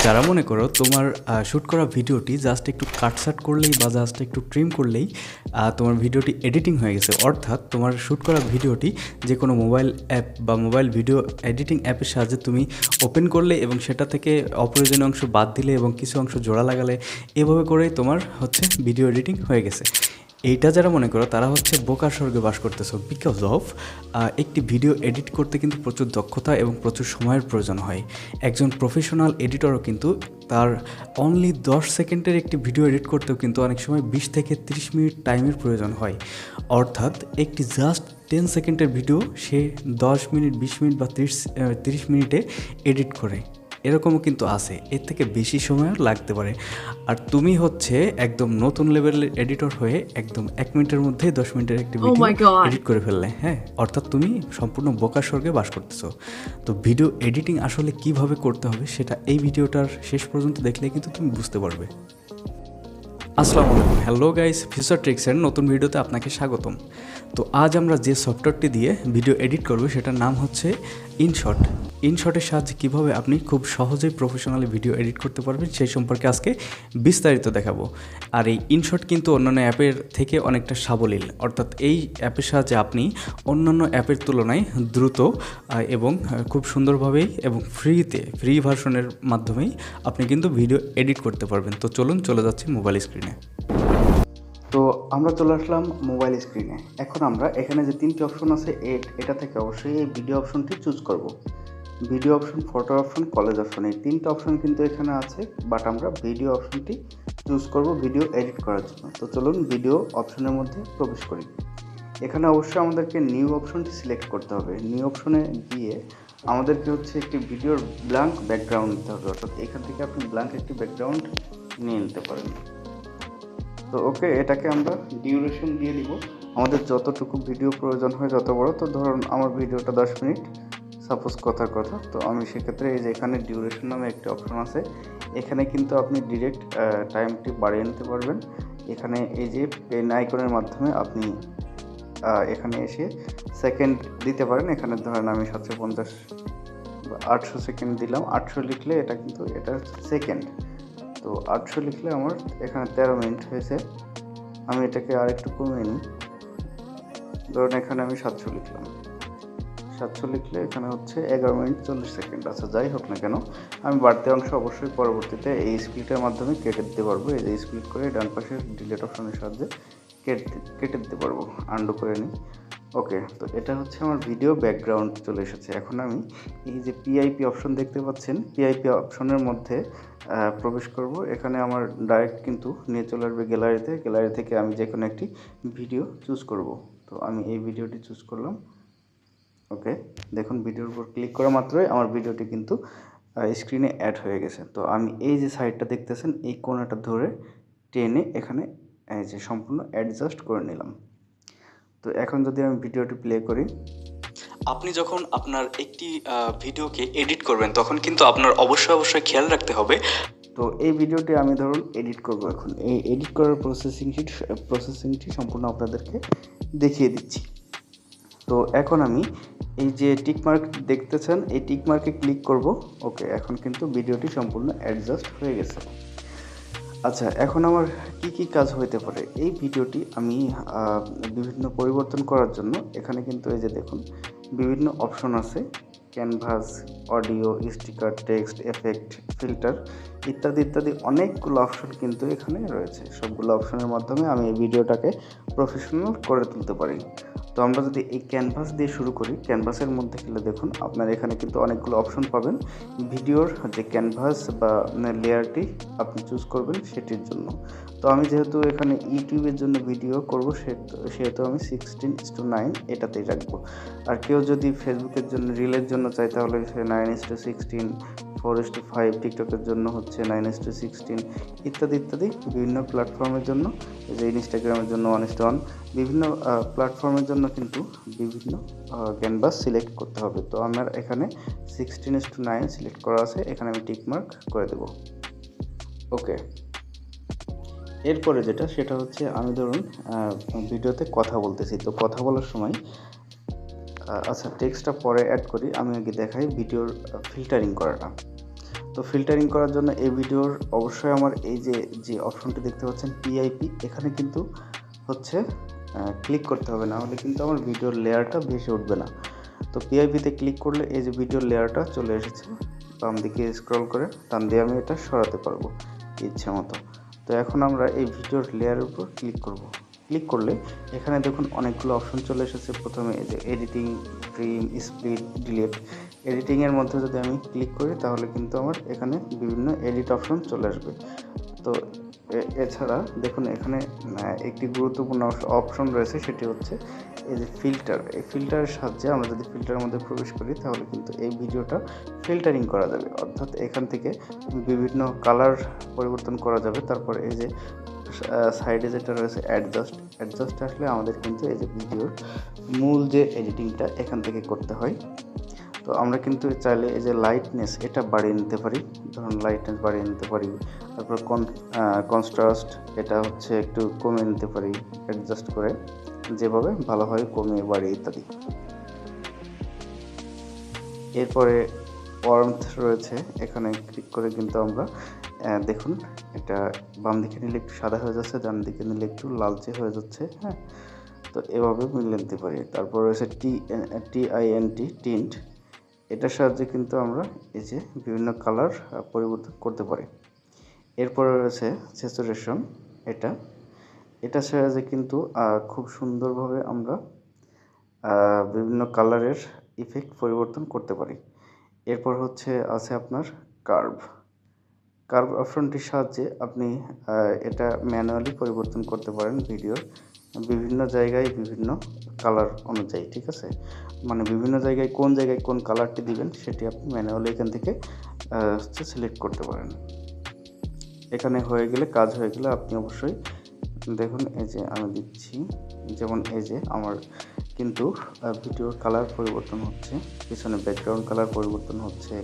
যারা মনে করো তোমার শ্যুট করা ভিডিওটি জাস্ট একটু কাটসাট করলেই বা জাস্ট একটু ট্রিম করলেই তোমার ভিডিওটি এডিটিং হয়ে গেছে, অর্থাৎ তোমার শ্যুট করা ভিডিওটি যে কোনো মোবাইল অ্যাপ বা মোবাইল ভিডিও এডিটিং অ্যাপের সাহায্যে তুমি ওপেন করলে এবং সেটা থেকে অপ্রয়োজনীয় অংশ বাদ দিলে এবং কিছু অংশ জোড়া লাগালে এভাবে করেই তোমার ভিডিও এডিটিং হয়ে গেছে। এইটা যারা মনে করো তারা বোকার স্বর্গে বাস করতেছো, বিকজ অফ একটি ভিডিও এডিট করতে কিন্তু প্রচুর দক্ষতা এবং প্রচুর সময়ের প্রয়োজন হয়। একজন প্রফেশনাল এডিটরও কিন্তু তার অনলি 10 সেকেন্ডের একটি ভিডিও এডিট করতেও কিন্তু অনেক সময় 20 থেকে 30 মিনিট টাইমের প্রয়োজন হয়। অর্থাৎ একটি জাস্ট 10 সেকেন্ডের ভিডিও সে 10 মিনিট, 20 মিনিট বা 30 মিনিটে এডিট করে, এরকমও কিন্তু আছে। এর থেকে বেশি সময়ও লাগতে পারে। আর তুমি একদম নতুন লেভেলের এডিটর হয়ে একদম 1 মিনিটের মধ্যে 10 মিনিটের একটি ভিডিও এডিট করে ফেললে, হ্যাঁ, অর্থাৎ তুমি সম্পূর্ণ বোকার স্বর্গে বাস করতেছো। তো ভিডিও এডিটিং আসলে কিভাবে করতে হবে সেটা এই ভিডিওটার শেষ পর্যন্ত দেখলে কিন্তু তুমি বুঝতে পারবে। আসসালামু আলাইকুম, হ্যালো গাইস, ফিউচার ট্রিক্সের নতুন ভিডিওতে আপনাকে স্বাগতম। তো আজ আমরা যে সফটওয়্যারটি দিয়ে ভিডিও এডিট করব সেটার নাম হচ্ছে ইনশট। ইনশটের সাহায্যে কীভাবে আপনি খুব সহজেই প্রফেশনালি ভিডিও এডিট করতে পারবেন সেই সম্পর্কে আজকে বিস্তারিত দেখাবো। আর এই ইনশট কিন্তু অন্যান্য অ্যাপের থেকে অনেকটা সাবলীল, অর্থাৎ এই অ্যাপের সাহায্যে আপনি অন্যান্য অ্যাপের তুলনায় দ্রুত এবং খুব সুন্দরভাবেই এবং ফ্রি ভার্সনের মাধ্যমেই আপনি কিন্তু ভিডিও এডিট করতে পারবেন। তো চলে যাচ্ছি মোবাইল স্ক্রিনে। তো আমরা চলে আসলাম মোবাইল স্ক্রিনে। এখন আমরা এখানে যে 3টি অপশন আছে এটা থেকে অবশ্যই এই ভিডিও অপশনটি চুজ করব। Video option, photo option, college option, এই 3টা অপশন কিন্তু এখানে আছে, বাট আমরা ভিডিও অপশনটি চুজ করব ভিডিও এডিট করার জন্য। তো চলুন ভিডিও অপশনের মধ্যে প্রবেশ করি। এখানে অবশ্যই আমাদেরকে নিউ অপশনটি সিলেক্ট করতে হবে। নিউ অপশনে গিয়ে আমাদেরকে একটি ভিডিওর ব্ল্যাঙ্ক ব্যাকগ্রাউন্ড নিতে হবে, অর্থাৎ এখান থেকে আপনি ব্ল্যাঙ্ক একটি ব্যাকগ্রাউন্ড নিয়ে নিতে পারেন। তো ওকে, এটাকে আমরা ডিউরেশন দিয়ে দিব আমাদের যতটুকু ভিডিও প্রয়োজন হয়, যত বড়। তো ধরুন আমার ভিডিওটা 10 মিনিট, সাপোজ কথার কথা। তো আমি সেক্ষেত্রে এই যে এখানে ডিউরেশন নামে একটি অপশন আছে, এখানে কিন্তু আপনি ডিরেক্ট টাইমটি বাড়িয়ে নিতে পারবেন। এখানে এই যে পেন আইকনের মাধ্যমে আপনি এখানে এসে সেকেন্ড দিতে পারেন। এখানে ধরেন আমি 750 বা 800 সেকেন্ড দিলাম। 800 লিখলে এটা সেকেন্ড। তো 800 লিখলে আমার এখানে 13 মিনিট হয়েছে। আমি এটাকে আর একটু কমিয়ে নিই, ধরুন এখানে আমি 700 লিখলাম। 700 লিখলে এখানে 11 মিনিট 40 সেকেন্ড। আচ্ছা, যাই হোক না কেন, আমি বাড়তি অংশ অবশ্যই পরবর্তীতে এই স্প্লিটের মাধ্যমে কেটে দিতে পারবো। এই যে স্প্লিট করে ডান পাশের ডিলিট অপশনের সাহায্যে কেটে দিতে পারবো। আন্ডু করে নিই। ওকে, তো এটা আমার ভিডিও ব্যাকগ্রাউন্ড চলে এসেছে। এখন আমি এই যে পিআইপি অপশন দেখতে পাচ্ছেন, পিআইপি অপশনের মধ্যে প্রবেশ করব। এখানে আমার ডাইরেক্ট কিন্তু নিয়ে চলে আসবে গ্যালারিতে। গ্যালারি থেকে আমি যে কোনো একটি ভিডিও চুজ করব। তো আমি এই ভিডিওটি চুজ করলাম। ওকে, দেখুন ভিডিওর উপর ক্লিক করা মাত্রই আমার ভিডিওটি কিন্তু স্ক্রিনে অ্যাড হয়ে গেছে। তো আমি এই যে সাইডটা দেখতেছেন, এই কোণাটা ধরে টেনে এখানে এই যে সম্পূর্ণ অ্যাডজাস্ট করে নিলাম। তো এখন যদি আমি ভিডিওটি প্লে করি, আপনি যখন আপনার একটি ভিডিওকে এডিট করবেন তখন কিন্তু আপনার অবশ্যই খেয়াল রাখতে হবে। তো এই ভিডিওটি আমি ধরুন এডিট করব। এখন এই এডিট করার প্রসেসিংটি সম্পূর্ণ আপনাদেরকে দেখিয়ে দিচ্ছি। তো এখন আমি এই যে টিকমার্ক দেখতেছেন, এই টিকমার্কে ক্লিক করব। ওকে, এখন কিন্তু ভিডিওটি সম্পূর্ণ অ্যাডজাস্ট হয়ে গেছে। আচ্ছা, এখন আমার কি কাজ হইতে পারে? এই ভিডিওটি আমি বিভিন্ন পরিবর্তন করার জন্য এখানে কিন্তু এই যে দেখুন বিভিন্ন অপশন আছে, canvas, audio, sticker, text, effect, filter ইত্যাদি অনেকগুলো অপশন কিন্তু এখানে রয়েছে। সবগুলো অপশনের মাধ্যমে আমি এই ভিডিওটাকে প্রফেশনাল করে তুলতে পারি। তো আমরা যদি এই ক্যানভাস দিয়ে শুরু করি, ক্যানভাসের মধ্যে গেলে দেখুন আপনার এখানে কিন্তু অনেকগুলো অপশন পাবেন। ভিডিওর যে ক্যানভাস বা লেয়ারটি আপনি চুজ করবেন সেটির জন্য। তো আমি যেহেতু এখানে ইউটিউবের জন্য ভিডিও করব, সেহেতু আমি 16:9 এটাতেই রাখবো। আর কেউ যদি ফেসবুকের জন্য, রিলের জন্য চায় তাহলে 9:16, 4:5, টিকটকের জন্য 9:16 ইত্যাদি বিভিন্ন প্ল্যাটফর্মের জন্য, যে ইনস্টাগ্রামের জন্য 1:1, বিভিন্ন প্ল্যাটফর্মের জন্য কিন্তু বিভিন্ন ক্যানভাস সিলেক্ট করতে হবে। তো আমার এখানে 16:9 সিলেক্ট করা আছে, এখানে আমি টিকমার্ক করে দেব। ওকে, এরপরে সেটা আমি ধরুন ভিডিওতে কথা বলতেছি। তো কথা বলার সময় আচ্ছা, টেক্সটটা পরে অ্যাড করি, আমি আগে দেখাই ভিডিওর ফিল্টারিং করাটা। তো ফিল্টারিং করার জন্য এই ভিডিওর অবশ্যই আমার এই যে অপশনটি দেখতে পাচ্ছেন পিআইপি, এখানে কিন্তু হচ্ছে ক্লিক করতে হবে, না হলে কিন্তু আমার ভিডিওর লেয়ারটা ভেসে উঠবে না। তো পিআইপিতে ক্লিক করলে এই যে ভিডিওর লেয়ারটা চলে এসেছে, বাম দিকে স্ক্রল করে টান দিয়ে আমি এটা সরাতে পারবো ইচ্ছে মতো। তো এখন আমরা এই ভিডিওর লেয়ারের উপর ক্লিক করব। ক্লিক করলে এখানে দেখুন অনেকগুলো অপশন চলে এসেছে। প্রথমে এই যে এডিটিং, ট্রিম, স্প্লিট, ডিলিট। এডিটিংয়ের মধ্যে যদি আমি ক্লিক করি তাহলে কিন্তু আমার এখানে বিভিন্ন এডিট অপশন চলে আসবে। তো এছাড়া দেখুন এখানে একটি গুরুত্বপূর্ণ অপশন রয়েছে, সেটি হচ্ছে এই যে ফিল্টার। এই ফিল্টারের সাহায্যে আমরা যদি ফিল্টারের মধ্যে প্রবেশ করি তাহলে কিন্তু এই ভিডিওটা ফিল্টারিং করা যাবে, অর্থাৎ এখান থেকে বিভিন্ন কালার পরিবর্তন করা যাবে। তারপর এই যে সাইডে যেটা রয়েছে অ্যাডজাস্ট আসলে আমাদের কিন্তু এই যে ভিডিওর মূল যে এডিটিংটা এখান থেকে করতে হয়। তো আমরা কিন্তু চাইলে এই যে লাইটনেস এটা বাড়িয়ে নিতে পারি, ধরুন লাইটনেস বাড়িয়ে নিতে পারি। তারপর কনট্রাস্ট এটা হচ্ছে একটু কমিয়ে নিতে পারি অ্যাডজাস্ট করে, যেভাবে ভালো হয় কমিয়ে বাড়িয়ে ইত্যাদি। এরপরে ওয়ার্মথ রয়েছে, এখানে ক্লিক করে কিন্তু আমরা দেখুন এটা বাম দিকে নিলে একটু সাদা হয়ে যাচ্ছে, ডান দিকে নিলে একটু লালচে হয়ে যাচ্ছে। হ্যাঁ, তো এভাবে মিলিয়ে নিতে পারি। তারপর রয়েছে টিন্ট, এটার সাহায্যে কিন্তু আমরা এই যে বিভিন্ন কালার পরিবর্তন করতে পারি। এরপরে রয়েছে স্যাচুরেশন, এটার সাহায্যে কিন্তু খুব সুন্দরভাবে আমরা বিভিন্ন কালারের ইফেক্ট পরিবর্তন করতে পারি। এরপর হচ্ছে আছে আপনার কার্ভ অপশনটির সাহায্যে আপনি এটা ম্যানুয়ালি পরিবর্তন করতে পারেন ভিডিওর বিভিন্ন জায়গায় বিভিন্ন কালার অনুযায়ী। ঠিক আছে, মানে বিভিন্ন জায়গায় কোন কালারটি দিবেন সেটি আপনি ম্যানুয়ালি এখান থেকে সিলেক্ট করতে পারেন। এখানে কাজ হয়ে গেলে আপনি অবশ্যই দেখুন এই যে আমি দিচ্ছি, যেমন এই যে আমার কিন্তু ভিডিওর কালার পরিবর্তন হচ্ছে, পিছনে ব্যাকগ্রাউন্ড কালার পরিবর্তন হচ্ছে,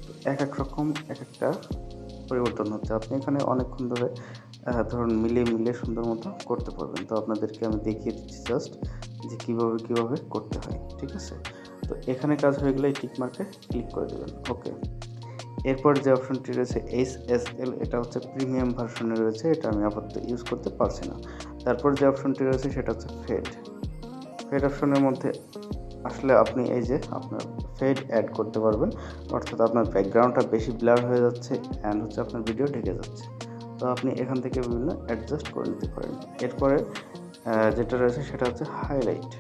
তো এক এক রকম এক একটা পরিবর্তন হচ্ছে। আপনি এখানে অনেকক্ষণ ধরে ধরুন মিলিয়ে সুন্দর মতো করতে পারবেন। তো আপনাদেরকে আমি দেখিয়ে দিচ্ছি জাস্ট যে কীভাবে করতে হয়। ঠিক আছে, তো এখানে কাজ হয়ে গেলে এই টিক মার্কে ক্লিক করে দেবেন। ওকে, এরপর যে অপশনটি রয়েছে SSL, এটা হচ্ছে প্রিমিয়াম ভার্সনে রয়েছে, এটা আমি আপাতত ইউজ করতে পারছি না। তারপর যে অপশনটি রয়েছে সেটা হচ্ছে ফেড অপশনের মধ্যে আসলে আপনি এই যে আপনার ফেড অ্যাড করতে পারবেন, অর্থাৎ আপনার ব্যাকগ্রাউন্ডটা বেশি ব্লার হয়ে যাচ্ছে অ্যান্ড হচ্ছে আপনার ভিডিও ঢেকে যাচ্ছে। তো আপনি এখান থেকে বিভিন্ন অ্যাডজাস্ট করে নিতে পারেন। এরপরে যেটা রয়েছে সেটা হচ্ছে হাইলাইট,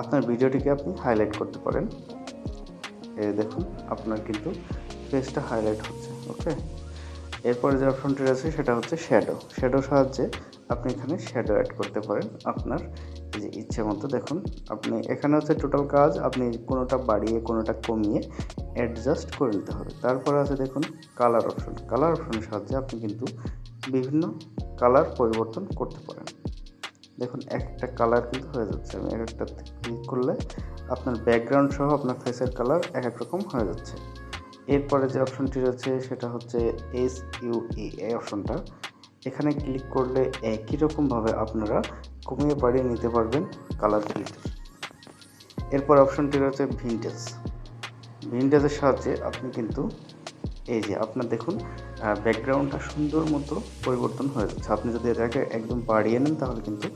আপনার ভিডিওটিকে আপনি হাইলাইট করতে পারেন। দেখুন আপনার কিন্তু ফেসটা হাইলাইট হচ্ছে। ওকে, এরপরে যে অপশনটি রয়েছে সেটা হচ্ছে শ্যাডো সাহায্যে আপনি এখানে শ্যাডো অ্যাড করতে পারেন আপনার যে ইচ্ছে মতো। দেখুন আপনি এখানে হচ্ছে টোটাল কাজ, আপনি কোনোটা বাড়িয়ে কোনোটা কমিয়ে অ্যাডজাস্ট করে নিতে হবে। তারপরে আছে দেখুন কালার অপশনের সাহায্যে আপনি কিন্তু বিভিন্ন কালার পরিবর্তন করতে পারেন। দেখুন একটা কালার কিন্তু হয়ে যাচ্ছে, আমি এক একটা ক্লিক করলে আপনার ব্যাকগ্রাউন্ড সহ আপনার ফেসের কালার এক এক রকম হয়ে যাচ্ছে। এরপরে যে অপশনটি রয়েছে সেটা হচ্ছে SUE, এই অপশনটা এখানে ক্লিক করলে একই রকমভাবে আপনারা কমিয়ে বাড়িয়ে নিতে পারবেন কালার ফিল্টার। এরপর অপশনটি রয়েছে ভিনটেজের সাহায্যে আপনি কিন্তু এই যে আপনার দেখুন ব্যাকগ্রাউন্ডটা সুন্দর মতো পরিবর্তন হয়ে যাচ্ছে। আপনি যদি এটাকে একদম বাড়িয়ে নেন তাহলে কিন্তু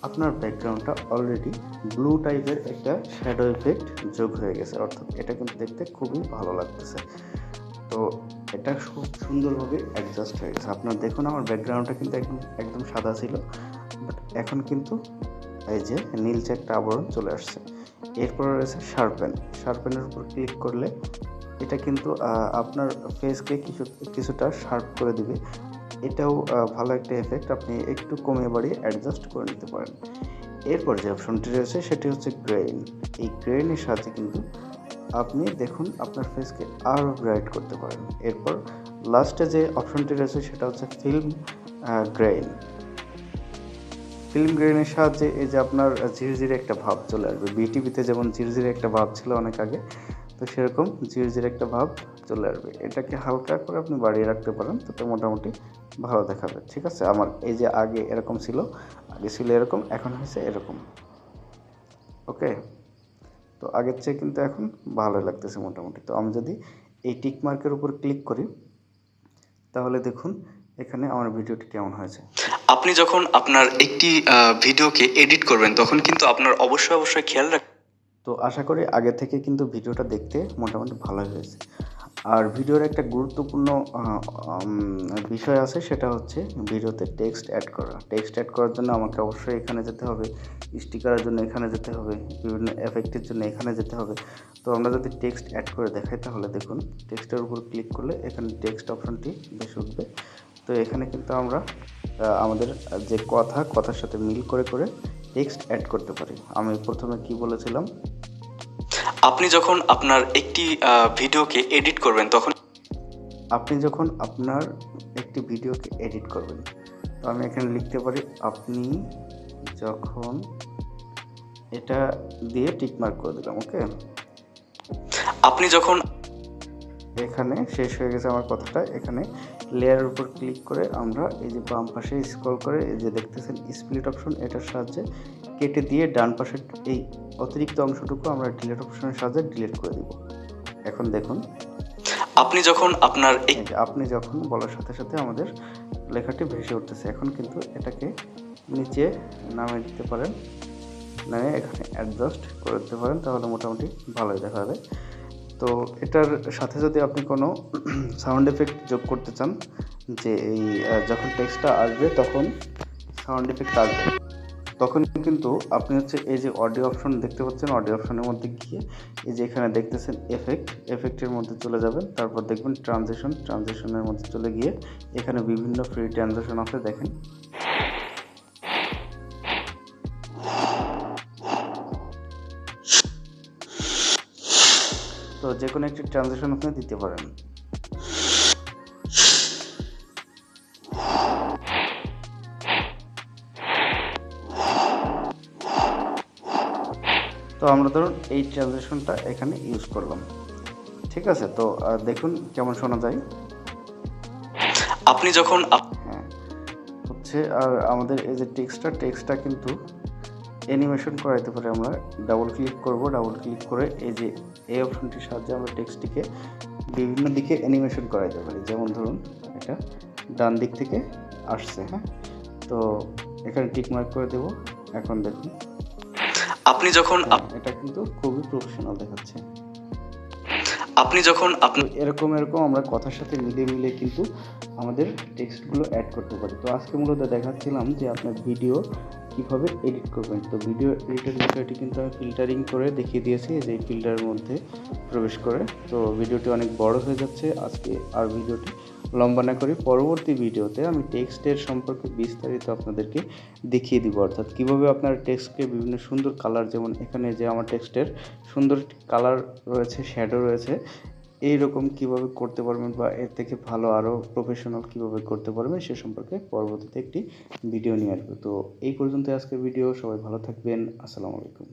আপনার ব্যাকগ্রাউন্ডটা অলরেডি ব্লু টাইপের একটা শ্যাডো এফেক্ট যোগ হয়ে গেছে, অর্থাৎ এটা কিন্তু দেখতে খুবই ভালো লাগতেছে। তো এটা খুব সুন্দরভাবে অ্যাডজাস্ট হয়ে গেছে। আপনার দেখুন আমার ব্যাকগ্রাউন্ডটা কিন্তু একদম সাদা ছিল, বাট এখন কিন্তু এই যে নীলচে একটা আবরণ চলে আসছে। এরপরে রয়েছে শার্পেনের উপর ক্লিক করলে এটা কিন্তু আপনার ফেসকে কিছুটা শার্প করে দিবে। এটাও ভালো একটা এফেক্ট, আপনি একটু কমিয়ে বাড়িয়ে অ্যাডজাস্ট করে নিতে পারেন। এরপর যে অপশনটি রয়েছে সেটি হচ্ছে গ্রেইন। এই গ্রেইনের সাহায্যে কিন্তু আপনি দেখুন আপনার ফেসকে আরও ব্রাইট করতে পারেন। এরপর লাস্টে যে অপশনটি রয়েছে সেটা হচ্ছে ফিল্ম গ্রেইনের সাহায্যে এই যে আপনার ঝিরঝিরে একটা ভাব চলে আসবে। বিটিভিতে যেমন ঝিরঝিরে একটা ভাব ছিল অনেক আগে, তো সেরকম ঝিরঝিরে একটা ভাব চলে আসবে। এটাকে হালকা করে আপনি বাড়িয়ে রাখতে পারেন, তাতে মোটামুটি ভালো দেখাবে। ঠিক আছে, আমার এই যে আগে ছিল এরকম, এখন হয়েছে এরকম। ওকে, তো আগের চেয়ে কিন্তু এখন ভালো লাগতেছে মোটামুটি। তো আমি যদি এই টিক মার্কের উপর ক্লিক করি, তাহলে দেখুন এখানে আমার ভিডিওটি কেমন হয়েছে। আপনি যখন আপনার একটি ভিডিওকে এডিট করবেন তখন কিন্তু আপনার অবশ্যই খেয়াল রাখ। তো আশা করি আগে থেকে কিন্তু ভিডিওটা দেখতে মোটামুটি ভালোই হয়েছে। আর ভিডিওর একটা গুরুত্বপূর্ণ বিষয় আছে, সেটা হচ্ছে ভিডিওতে টেক্সট অ্যাড করা। টেক্সট অ্যাড করার জন্য আমাকে অবশ্যই এখানে যেতে হবে, স্টিকারের জন্য এখানে যেতে হবে, বিভিন্ন এফেক্টের জন্য এখানে যেতে হবে। তো আমরা যদি টেক্সট অ্যাড করে দেখাই তাহলে দেখুন টেক্সটের উপর ক্লিক করলে এখানে টেক্সট অপশনটি বেশ উঠবে। তো এখানে কিন্তু আমরা আমাদের যে কথার সাথে মিল করে টেক্সট অ্যাড করতে পারি। আমি প্রথমে কি বলেছিলাম, আপনি যখন আপনার একটি ভিডিওকে এডিট করবেন তখন তো আমি এখানে লিখতে পারি আপনি যখন, এটা দিয়ে টিক মার্ক করে দিলাম। ওকে, আপনি যখন, এখানে শেষ হয়ে গেছে আমার কথাটা। এখানে লেয়ারের উপর ক্লিক করে আমরা এই যে বাম পাশে স্ক্রল করে এই যে দেখতেছেন স্প্লিট অপশন, এটার সাহায্যে কেটে দিয়ে ডান পাশের এই অতিরিক্ত অংশটুকু আমরা ডিলিট অপশনের সাহায্যে ডিলিট করে দিব। এখন দেখুন আপনি যখন বলার সাথে সাথে আমাদের লেখাটি ভেসে উঠতেছে। এখন কিন্তু এটাকে নিচে নামিয়ে দিতে পারেন, নামিয়ে এখানে অ্যাডজাস্ট করে দিতে পারেন, তাহলে মোটামুটি ভালোই দেখা যাবে। তো এটার সাথে যদি আপনি কোনো সাউন্ড এফেক্ট যোগ করতে চান, যে এই যখন টেক্সটটা আসবে তখন সাউন্ড এফেক্ট আসবে, তখন কিন্তু আপনি হচ্ছে এই যে অডিও অপশন দেখতে পাচ্ছেন, অডিও অপশনের মধ্যে গিয়ে এই যে এখানে দেখতেছেন এফেক্টের মধ্যে চলে যাবেন। তারপর দেখবেন ট্রানজিশনের মধ্যে চলে গিয়ে এখানে বিভিন্ন ফ্রি ট্রানজিশন আছে, দেখেন। তো যে কোনো একটি ট্রানজিশন আপনি দিতে পারেন। তো আমরা ধরুন এই ট্রানজিশনটা এখানে ইউজ করলাম, ঠিক আছে। তো দেখুন কেমন শোনা যায়। আপনি যখন হ্যাঁ হচ্ছে, আর আমাদের এই যে টেক্সটটা কিন্তু অ্যানিমেশন করাইতে পারি। আমরা ডাবল ক্লিক করে এই যে এই অপশনটির সাহায্যে আমরা টেক্সটটিকে বিভিন্ন দিকে অ্যানিমেশন করাইতে পারি। যেমন ধরুন এটা ডান দিক থেকে আসছে, হ্যাঁ, তো এখানে টিক মার্ক করে দেব। এখন দেখুন আপনি যখন এটা কিন্তু খুবই প্রফেশনাল দেখাচ্ছে। আপনি যখন এরকম আমরা কথার সাথে মিলে কিন্তু আমাদের টেক্সটগুলো অ্যাড করতে পারি। তো আজকে মূলত দেখাচ্ছিলাম যে আপনার ভিডিও কিভাবে এডিট করবেন। তো ভিডিও এডিটের বিষয়টি কিন্তু আমি ফিল্টারিং করে দেখিয়ে দিয়েছি, যে এই ফিল্টারের মধ্যে প্রবেশ করে। তো ভিডিওটি অনেক বড় হয়ে যাচ্ছে, আজকে আর ভিডিওটি লম্বা না করে পরবর্তী ভিডিওতে আমি টেক্সটের সম্পর্কে বিস্তারিত আপনাদেরকে দেখিয়ে দিব, অর্থাৎ কীভাবে আপনার টেক্সটকে বিভিন্ন সুন্দর কালার, যেমন এখানে যে আমার টেক্সটের সুন্দর কালার রয়েছে, শ্যাডো রয়েছে, এইরকম কীভাবে করতে পারবেন, বা এর থেকে ভালো আরও প্রফেশনাল কীভাবে করতে পারবেন সে সম্পর্কে পরবর্তীতে একটি ভিডিও নিয়ে আসবো। তো এই পর্যন্ত আজকের ভিডিও, সবাই ভালো থাকবেন, আসসালামু আলাইকুম।